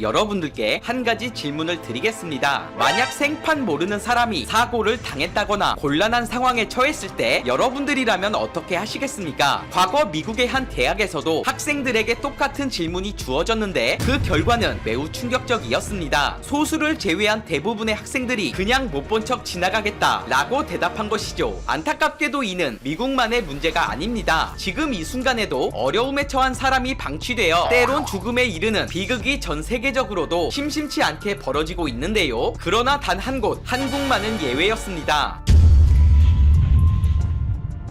여러분들께 한 가지 질문을 드리겠습니다. 만약 생판 모르는 사람이 사고를 당했다거나 곤란한 상황에 처했을 때 여러분들이라면 어떻게 하시겠습니까? 과거 미국의 한 대학에서도 학생들에게 똑같은 질문이 주어졌는데 그 결과는 매우 충격적이었습니다. 소수를 제외한 대부분의 학생들이 그냥 못 본 척 지나가겠다 라고 대답한 것이죠. 안타깝게도 이는 미국만의 문제가 아닙니다. 지금 이 순간에도 어려움에 처한 사람이 방치되어 때론 죽음에 이르는 비극이 전 세계적으로도 심심치 않게 벌어지고 있는데요. 그러나 단 한 곳, 한국만은 예외였습니다.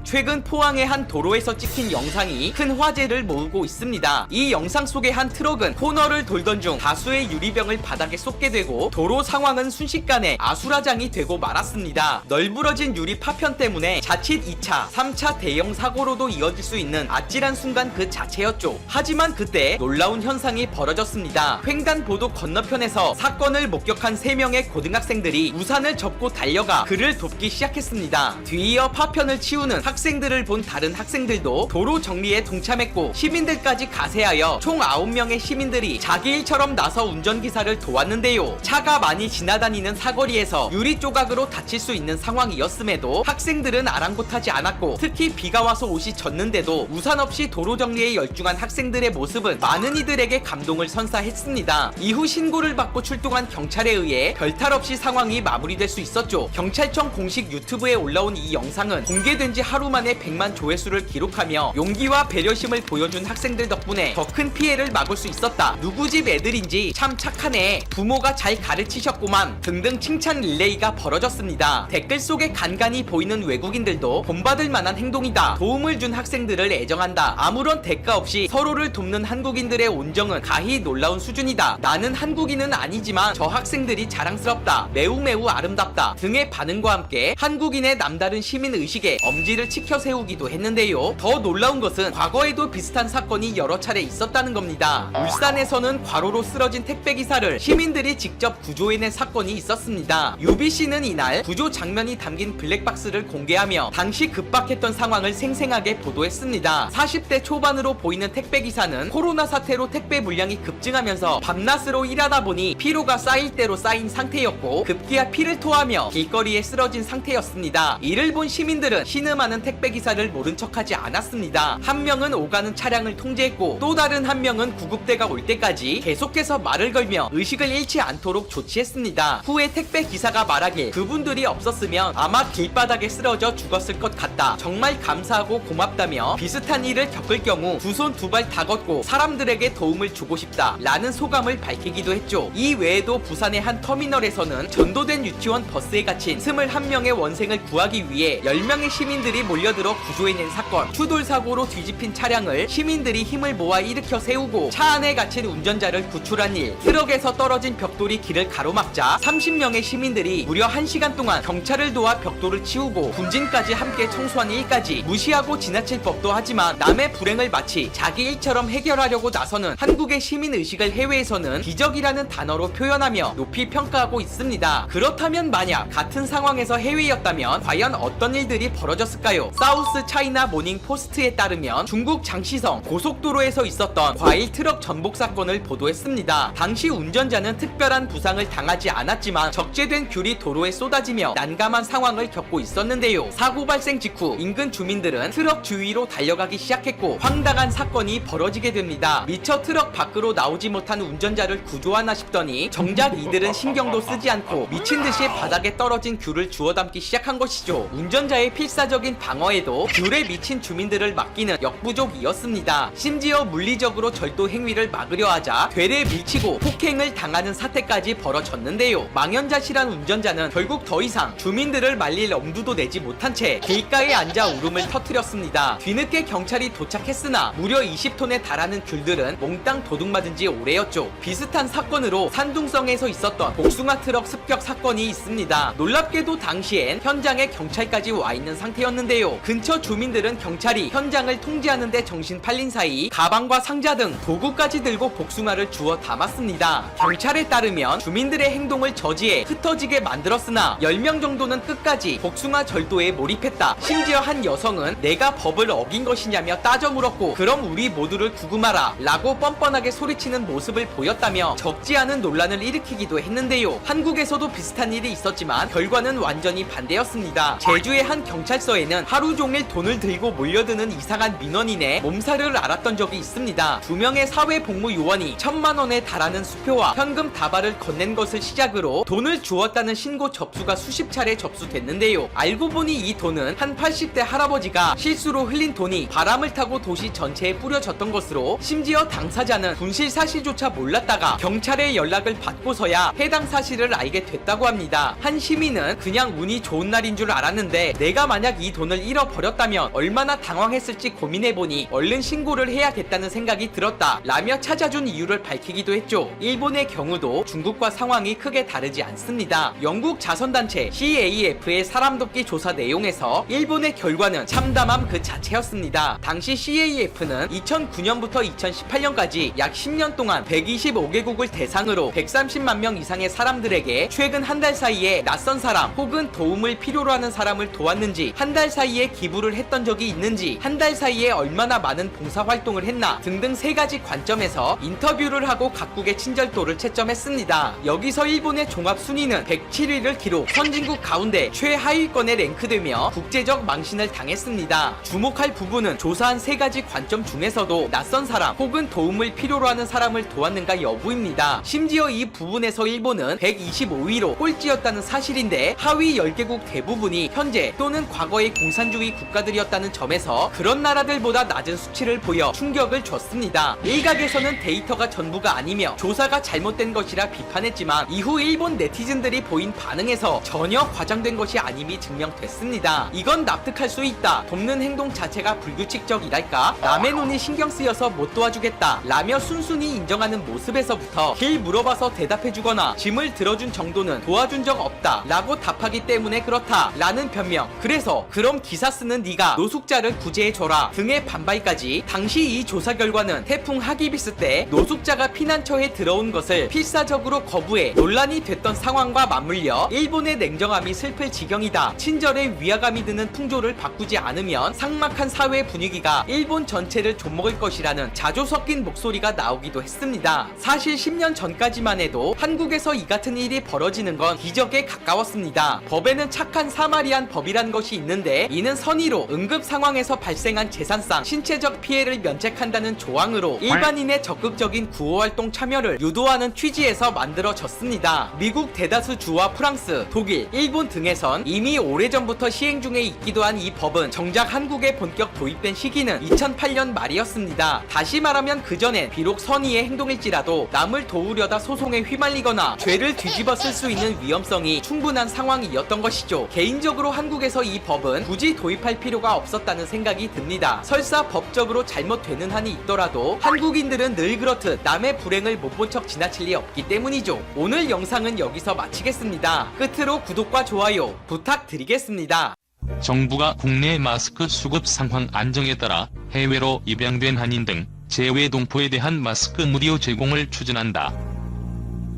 최근 포항의 한 도로에서 찍힌 영상이 큰 화제를 모으고 있습니다. 이 영상 속의 한 트럭은 코너를 돌던 중 다수의 유리병을 바닥에 쏟게 되고 도로 상황은 순식간에 아수라장이 되고 말았습니다. 널브러진 유리 파편 때문에 자칫 2차, 3차 대형 사고로도 이어질 수 있는 아찔한 순간 그 자체였죠. 하지만 그때 놀라운 현상이 벌어졌습니다. 횡단보도 건너편에서 사건을 목격한 3명의 고등학생들이 우산을 접고 달려가 그를 돕기 시작했습니다. 뒤이어 파편을 치우는 학생들을 본 다른 학생들도 도로 정리에 동참했고 시민들까지 가세하여 총 9명의 시민들이 자기 일처럼 나서 운전기사를 도왔는데요. 차가 많이 지나다니는 사거리에서 유리 조각으로 다칠 수 있는 상황이었음에도 학생들은 아랑곳하지 않았고 특히 비가 와서 옷이 젖는데도 우산 없이 도로 정리에 열중한 학생들의 모습은 많은 이들에게 감동을 선사했습니다. 이후 신고를 받고 출동한 경찰에 의해 별탈 없이 상황이 마무리될 수 있었죠. 경찰청 공식 유튜브에 올라온 이 영상은 공개된 지 하루 만에 100만 조회수를 기록하며 용기와 배려심을 보여준 학생들 덕분에 더 큰 피해를 막을 수 있었다. 누구 집 애들인지 참 착하네. 부모가 잘 가르치셨구만. 등등 칭찬 릴레이가 벌어졌습니다. 댓글 속에 간간히 보이는 외국인들도 본받을 만한 행동이다. 도움을 준 학생들을 애정한다. 아무런 대가 없이 서로를 돕는 한국인들의 온정은 가히 놀라운 수준이다. 나는 한국인은 아니지만 저 학생들이 자랑스럽다. 매우 아름답다. 등의 반응과 함께 한국인의 남다른 시민의식에 엄지를 치켜 세우기도 했는데요. 더 놀라운 것은 과거에도 비슷한 사건이 여러 차례 있었다는 겁니다. 울산에서는 과로로 쓰러진 택배기사를 시민들이 직접 구조해낸 사건이 있었습니다. UBC는 이날 구조 장면이 담긴 블랙박스를 공개하며 당시 급박했던 상황을 생생하게 보도했습니다. 40대 초반으로 보이는 택배기사는 코로나 사태로 택배 물량이 급증하면서 밤낮으로 일하다 보니 피로가 쌓일 대로 쌓인 상태였고 급기야 피를 토하며 길거리에 쓰러진 상태였습니다. 이를 본 시민들은 신음하는 택배기사를 모른 척하지 않았습니다. 한 명은 오가는 차량을 통제했고 또 다른 한 명은 구급대가 올 때까지 계속해서 말을 걸며 의식을 잃지 않도록 조치했습니다. 후에 택배기사가 말하길 그분들이 없었으면 아마 길바닥에 쓰러져 죽었을 것 같다. 정말 감사하고 고맙다며 비슷한 일을 겪을 경우 두 손 두 발 다 걷고 사람들에게 도움을 주고 싶다 라는 소감을 밝히기도 했죠. 이 외에도 부산의 한 터미널에서는 전도된 유치원 버스에 갇힌 21명의 원생을 구하기 위해 10명의 시민들이 몰려들어 구조해낸 사건. 추돌 사고로 뒤집힌 차량을 시민들이 힘을 모아 일으켜 세우고 차 안에 갇힌 운전자를 구출한 일. 트럭에서 떨어진 벽돌이 길을 가로막자 30명의 시민들이 무려 1시간 동안 경찰을 도와 벽돌을 치우고 군진까지 함께 청소한 일까지. 무시하고 지나칠 법도 하지만 남의 불행을 마치 자기 일처럼 해결하려고 나서는 한국의 시민의식을 해외에서는 기적이라는 단어로 표현하며 높이 평가하고 있습니다. 그렇다면 만약 같은 상황에서 해외였다면 과연 어떤 일들이 벌어졌을까요? 사우스 차이나 모닝 포스트에 따르면 중국 장시성 고속도로에서 있었던 과일 트럭 전복 사건을 보도했습니다. 당시 운전자는 특별한 부상을 당하지 않았지만 적재된 귤이 도로에 쏟아지며 난감한 상황을 겪고 있었는데요. 사고 발생 직후 인근 주민들은 트럭 주위로 달려가기 시작했고 황당한 사건이 벌어지게 됩니다. 미처 트럭 밖으로 나오지 못한 운전자를 구조하나 싶더니 정작 이들은 신경도 쓰지 않고 미친듯이 바닥에 떨어진 귤을 주워 담기 시작한 것이죠. 운전자의 필사적인 방어에도 귤에 미친 주민들을 맡기는 역부족이었습니다. 심지어 물리적으로 절도 행위를 막으려 하자 되레 밀치고 폭행을 당하는 사태까지 벌어졌는데요. 망연자실한 운전자는 결국 더 이상 주민들을 말릴 엄두도 내지 못한 채 길가에 앉아 울음을 터뜨렸습니다. 뒤늦게 경찰이 도착했으나 무려 20톤에 달하는 귤들은 몽땅 도둑맞은 지 오래였죠. 비슷한 사건으로 산둥성에서 있었던 복숭아 트럭 습격 사건이 있습니다. 놀랍게도 당시엔 현장에 경찰까지 와 있는 상태였는데요. 했는데요. 근처 주민들은 경찰이 현장을 통제하는 데 정신 팔린 사이 가방과 상자 등 도구까지 들고 복숭아를 주워 담았습니다. 경찰에 따르면 주민들의 행동을 저지해 흩어지게 만들었으나 10명 정도는 끝까지 복숭아 절도에 몰입했다. 심지어 한 여성은 내가 법을 어긴 것이냐며 따져 물었고 그럼 우리 모두를 구금하라 라고 뻔뻔하게 소리치는 모습을 보였다며 적지 않은 논란을 일으키기도 했는데요. 한국에서도 비슷한 일이 있었지만 결과는 완전히 반대였습니다. 제주의 한 경찰서에는 하루 종일 돈을 들고 몰려드는 이상한 민원인의 몸살을 앓았던 적이 있습니다. 2명의 사회복무요원이 1000만 원에 달하는 수표와 현금 다발을 건넨 것을 시작으로 돈을 주었다는 신고 접수가 수십 차례 접수됐는데요. 알고 보니 이 돈은 한 80대 할아버지가 실수로 흘린 돈이 바람을 타고 도시 전체에 뿌려졌던 것으로, 심지어 당사자는 분실 사실조차 몰랐다가 경찰의 연락을 받고서야 해당 사실을 알게 됐다고 합니다. 한 시민은 그냥 운이 좋은 날인 줄 알았는데 내가 만약 이 돈을 잃어버렸다면 얼마나 당황했을지 고민해보니 얼른 신고를 해야겠다는 생각이 들었다 라며 찾아준 이유를 밝히기도 했죠. 일본의 경우도 중국과 상황이 크게 다르지 않습니다. 영국 자선단체 CAF의 사람돕기 조사 내용에서 일본의 결과는 참담함 그 자체였습니다. 당시 CAF는 2009년부터 2018년까지 약 10년 동안 125개국을 대상으로 130만 명 이상의 사람들에게 최근 한 달 사이에 낯선 사람 혹은 도움을 필요로 하는 사람을 도왔는지, 한 달 사이에 기부를 했던 적이 있는지, 한 달 사이에 얼마나 많은 봉사활동을 했나 등등 3가지 관점에서 인터뷰를 하고 각국의 친절도를 채점했습니다. 여기서 일본의 종합 순위는 107위를 기록, 선진국 가운데 최하위권에 랭크되며 국제적 망신을 당했습니다. 주목할 부분은 조사한 3가지 관점 중에서도 낯선 사람 혹은 도움을 필요로 하는 사람을 도왔는가 여부입니다. 심지어 이 부분에서 일본은 125위로 꼴찌였다는 사실인데 하위 10개국 대부분이 현재 또는 과거의 공산주의 국가들이었다는 점에서 그런 나라들보다 낮은 수치를 보여 충격을 줬습니다. 일각에서는 데이터가 전부가 아니며 조사가 잘못된 것이라 비판했지만 이후 일본 네티즌들이 보인 반응에서 전혀 과장된 것이 아님이 증명됐습니다. 이건 납득할 수 있다, 돕는 행동 자체가 불규칙적이랄까, 남의 눈이 신경 쓰여서 못 도와주겠다 라며 순순히 인정하는 모습에서부터 길 물어봐서 대답해주거나 짐을 들어준 정도는 도와준 적 없다 라고 답하기 때문에 그렇다 라는 변명, 그래서 그럼 기사 쓰는 네가 노숙자를 구제해줘라 등의 반발까지. 당시 이 조사 결과는 태풍 하기비스 때 노숙자가 피난처에 들어온 것을 필사적으로 거부해 논란이 됐던 상황과 맞물려 일본의 냉정함이 슬플 지경이다, 친절에 위화감이 드는 풍조를 바꾸지 않으면 삭막한 사회 분위기가 일본 전체를 좀먹을 것이라는 자조 섞인 목소리가 나오기도 했습니다. 사실 10년 전까지만 해도 한국에서 이 같은 일이 벌어지는 건 기적에 가까웠습니다. 법에는 착한 사마리안 법이란 것이 있는데 이는 선의로 응급 상황에서 발생한 재산상 신체적 피해를 면책한다는 조항으로 일반인의 적극적인 구호활동 참여를 유도하는 취지에서 만들어졌습니다. 미국 대다수 주와 프랑스, 독일, 일본 등에선 이미 오래전부터 시행 중에 있기도 한 이 법은 정작 한국에 본격 도입된 시기는 2008년 말이었습니다. 다시 말하면 그전엔 비록 선의의 행동일지라도 남을 도우려다 소송에 휘말리거나 죄를 뒤집어 쓸 수 있는 위험성이 충분한 상황이었던 것이죠. 개인적으로 한국에서 이 법은 굳이 도입할 필요가 없었다는 생각이 듭니다. 설사 법적으로 잘못되는 한이 있더라도 한국인들은 늘 그렇듯 남의 불행을 못 본 척 지나칠 리 없기 때문이죠. 오늘 영상은 여기서 마치겠습니다. 끝으로 구독과 좋아요 부탁드리겠습니다. 정부가 국내 마스크 수급 상황 안정에 따라 해외로 입양된 한인 등 재외 동포에 대한 마스크 무료 제공을 추진한다.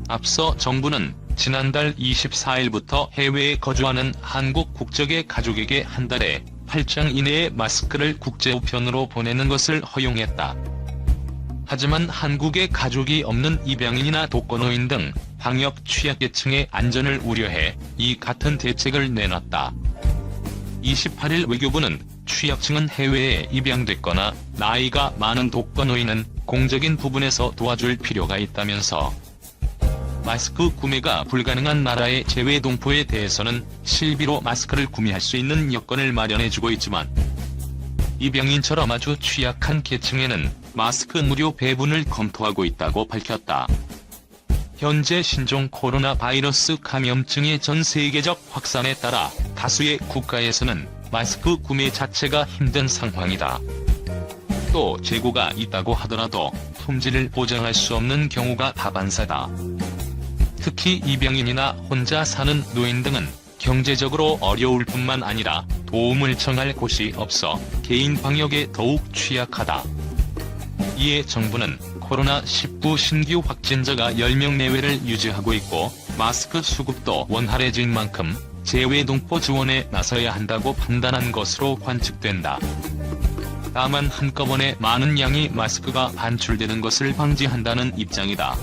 앞서 정부는 지난달 24일부터 해외에 거주하는 한국 국적의 가족에게 한 달에 8장 이내의 마스크를 국제 우편으로 보내는 것을 허용했다. 하지만 한국에 가족이 없는 입양인이나 독거노인 등 방역 취약계층의 안전을 우려해 이 같은 대책을 내놨다. 28일 외교부는 취약층은 해외에 입양됐거나 나이가 많은 독거노인은 공적인 부분에서 도와줄 필요가 있다면서 마스크 구매가 불가능한 나라의 재외 동포에 대해서는 실비로 마스크를 구매할 수 있는 여건을 마련해주고 있지만 입양인처럼 아주 취약한 계층에는 마스크 무료 배분을 검토하고 있다고 밝혔다. 현재 신종 코로나 바이러스 감염증의 전 세계적 확산에 따라 다수의 국가에서는 마스크 구매 자체가 힘든 상황이다. 또 재고가 있다고 하더라도 품질을 보장할 수 없는 경우가 다반사다. 특히 입양인이나 혼자 사는 노인 등은 경제적으로 어려울 뿐만 아니라 도움을 청할 곳이 없어 개인 방역에 더욱 취약하다. 이에 정부는 코로나19 신규 확진자가 10명 내외를 유지하고 있고 마스크 수급도 원활해진 만큼 재외동포 지원에 나서야 한다고 판단한 것으로 관측된다. 다만 한꺼번에 많은 양의 마스크가 반출되는 것을 방지한다는 입장이다.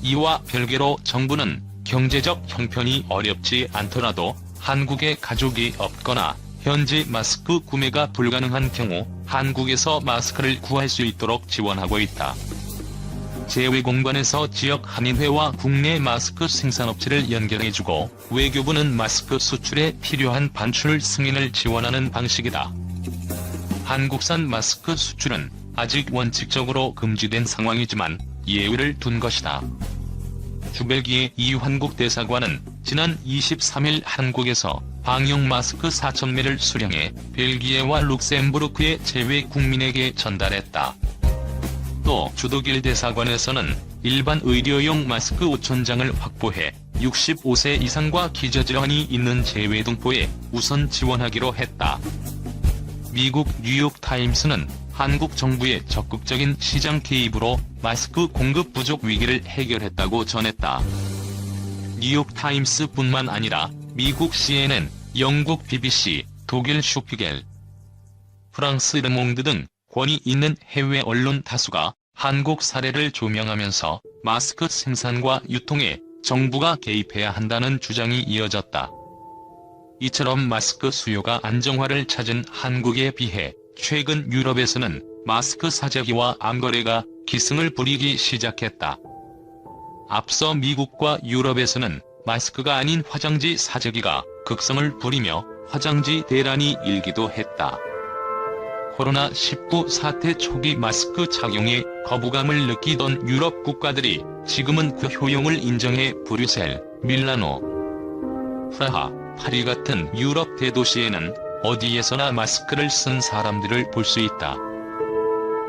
이와 별개로 정부는 경제적 형편이 어렵지 않더라도 한국에 가족이 없거나 현지 마스크 구매가 불가능한 경우 한국에서 마스크를 구할 수 있도록 지원하고 있다. 재외공관에서 지역 한인회와 국내 마스크 생산업체를 연결해주고 외교부는 마스크 수출에 필요한 반출 승인을 지원하는 방식이다. 한국산 마스크 수출은 아직 원칙적으로 금지된 상황이지만 예외를 둔 것이다. 주벨기의 이환국 대사관은 지난 23일 한국에서 방역 마스크 4,000매를 수령해 벨기에와 룩셈부르크의 재외 국민에게 전달했다. 또 주독일 대사관에서는 일반 의료용 마스크 5,000장을 확보해 65세 이상과 기저질환이 있는 재외동포에 우선 지원하기로 했다. 미국 뉴욕타임스는 한국 정부의 적극적인 시장 개입으로 마스크 공급 부족 위기를 해결했다고 전했다. 뉴욕타임스뿐만 아니라 미국 CNN, 영국 BBC, 독일 슈피겔, 프랑스 르몽드 등 권위 있는 해외 언론 다수가 한국 사례를 조명하면서 마스크 생산과 유통에 정부가 개입해야 한다는 주장이 이어졌다. 이처럼 마스크 수요가 안정화를 찾은 한국에 비해 최근 유럽에서는 마스크 사재기와 암거래가 기승을 부리기 시작했다. 앞서 미국과 유럽에서는 마스크가 아닌 화장지 사재기가 극성을 부리며 화장지 대란이 일기도 했다. 코로나19 사태 초기 마스크 착용에 거부감을 느끼던 유럽 국가들이 지금은 그 효용을 인정해 브뤼셀, 밀라노, 프라하, 파리 같은 유럽 대도시에는 어디에서나 마스크를 쓴 사람들을 볼 수 있다.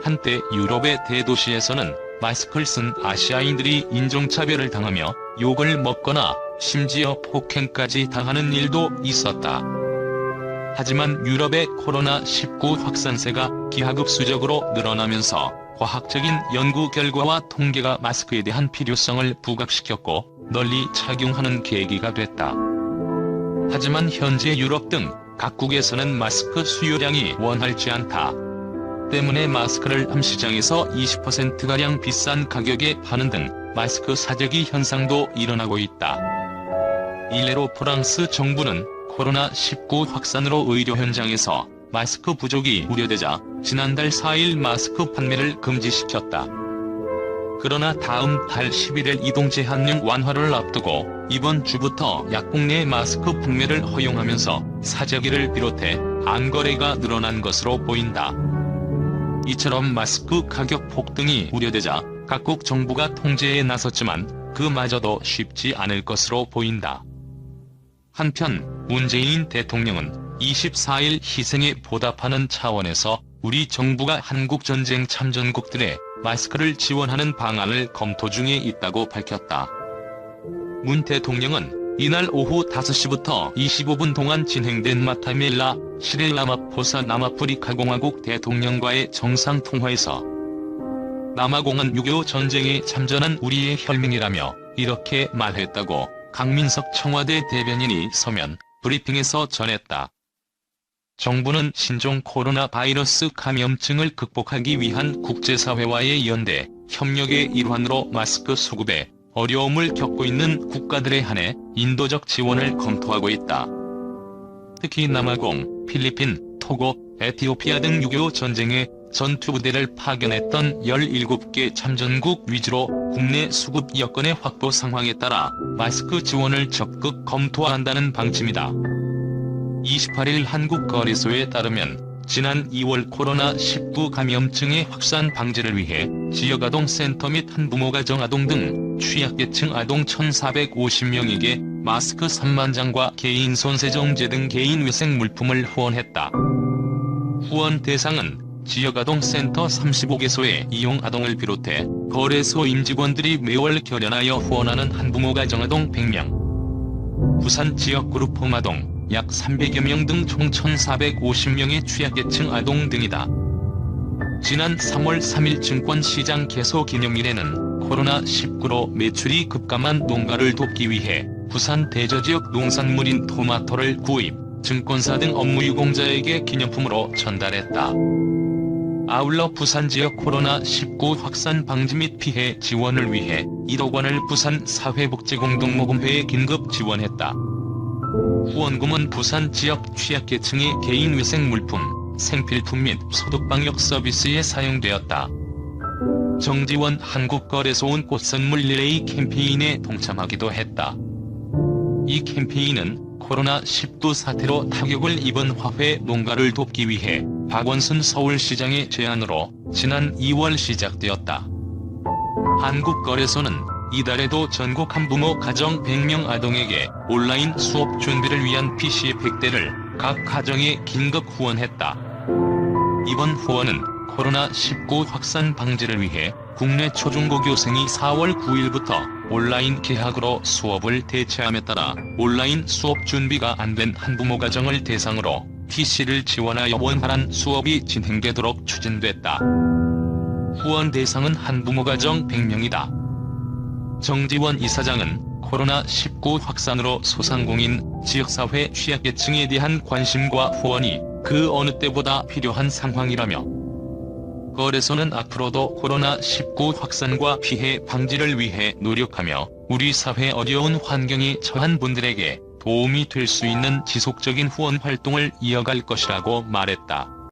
한때 유럽의 대도시에서는 마스크를 쓴 아시아인들이 인종차별을 당하며 욕을 먹거나 심지어 폭행까지 당하는 일도 있었다. 하지만 유럽의 코로나19 확산세가 기하급수적으로 늘어나면서 과학적인 연구 결과와 통계가 마스크에 대한 필요성을 부각시켰고 널리 착용하는 계기가 됐다. 하지만 현재 유럽 등 각국에서는 마스크 수요량이 원활치 않다. 때문에 마스크를 암시장에서 20%가량 비싼 가격에 파는 등 마스크 사재기 현상도 일어나고 있다. 일례로 프랑스 정부는 코로나19 확산으로 의료 현장에서 마스크 부족이 우려되자 지난달 4일 마스크 판매를 금지시켰다. 그러나 다음 달 11일 이동 제한령 완화를 앞두고 이번 주부터 약국 내 마스크 판매를 허용하면서 사재기를 비롯해 안거래가 늘어난 것으로 보인다. 이처럼 마스크 가격 폭등이 우려되자 각국 정부가 통제에 나섰지만 그마저도 쉽지 않을 것으로 보인다. 한편 문재인 대통령은 24일 희생에 보답하는 차원에서 우리 정부가 한국전쟁 참전국들의 마스크를 지원하는 방안을 검토 중에 있다고 밝혔다. 문 대통령은 이날 오후 5시부터 25분 동안 진행된 마타멜라 시릴라마포사 남아프리카 공화국 대통령과의 정상통화에서 남아공은 6.25 전쟁에 참전한 우리의 혈맹이라며 이렇게 말했다고 강민석 청와대 대변인이 서면 브리핑에서 전했다. 정부는 신종 코로나 바이러스 감염증을 극복하기 위한 국제사회와의 연대, 협력의 일환으로 마스크 수급에 어려움을 겪고 있는 국가들에 한해 인도적 지원을 검토하고 있다. 특히 남아공, 필리핀, 토고, 에티오피아 등 6.25 전쟁에 전투부대를 파견했던 17개 참전국 위주로 국내 수급 여건의 확보 상황에 따라 마스크 지원을 적극 검토한다는 방침이다. 28일 한국거래소에 따르면 지난 2월 코로나19 감염증의 확산 방지를 위해 지역아동 센터 및 한부모 가정아동 등 취약계층 아동 1,450명에게 마스크 3만 장과 개인 손세정제 등 개인위생 물품을 후원했다. 후원 대상은 지역아동 센터 35개소의 이용 아동을 비롯해 거래소 임직원들이 매월 결연하여 후원하는 한부모 가정아동 100명, 부산 지역그룹 홍아동 약 300여 명 등 총 1,450명의 취약계층 아동 등이다. 지난 3월 3일 증권시장 개소 기념일에는 코로나19로 매출이 급감한 농가를 돕기 위해 부산 대저지역 농산물인 토마토를 구입, 증권사 등 업무 유공자에게 기념품으로 전달했다. 아울러 부산 지역 코로나19 확산 방지 및 피해 지원을 위해 1억 원을 부산 사회복지공동모금회에 긴급 지원했다. 후원금은 부산 지역 취약계층의 개인위생물품, 생필품 및 소독방역 서비스에 사용되었다. 정지원 한국거래소은 꽃선물 리레이 캠페인에 동참하기도 했다. 이 캠페인은 코로나19 사태로 타격을 입은 화훼 농가를 돕기 위해 박원순 서울시장의 제안으로 지난 2월 시작되었다. 한국거래소는 이달에도 전국 한부모 가정 100명 아동에게 온라인 수업 준비를 위한 PC 100대를 각 가정에 긴급 후원했다. 이번 후원은 코로나19 확산 방지를 위해 국내 초중고교생이 4월 9일부터 온라인 개학으로 수업을 대체함에 따라 온라인 수업 준비가 안 된 한부모 가정을 대상으로 PC를 지원하여 원활한 수업이 진행되도록 추진됐다. 후원 대상은 한부모 가정 100명이다. 정지원 이사장은 코로나19 확산으로 소상공인, 지역사회 취약계층에 대한 관심과 후원이 그 어느 때보다 필요한 상황이라며 거래소는 앞으로도 코로나19 확산과 피해 방지를 위해 노력하며 우리 사회 어려운 환경에 처한 분들에게 도움이 될 수 있는 지속적인 후원 활동을 이어갈 것이라고 말했다.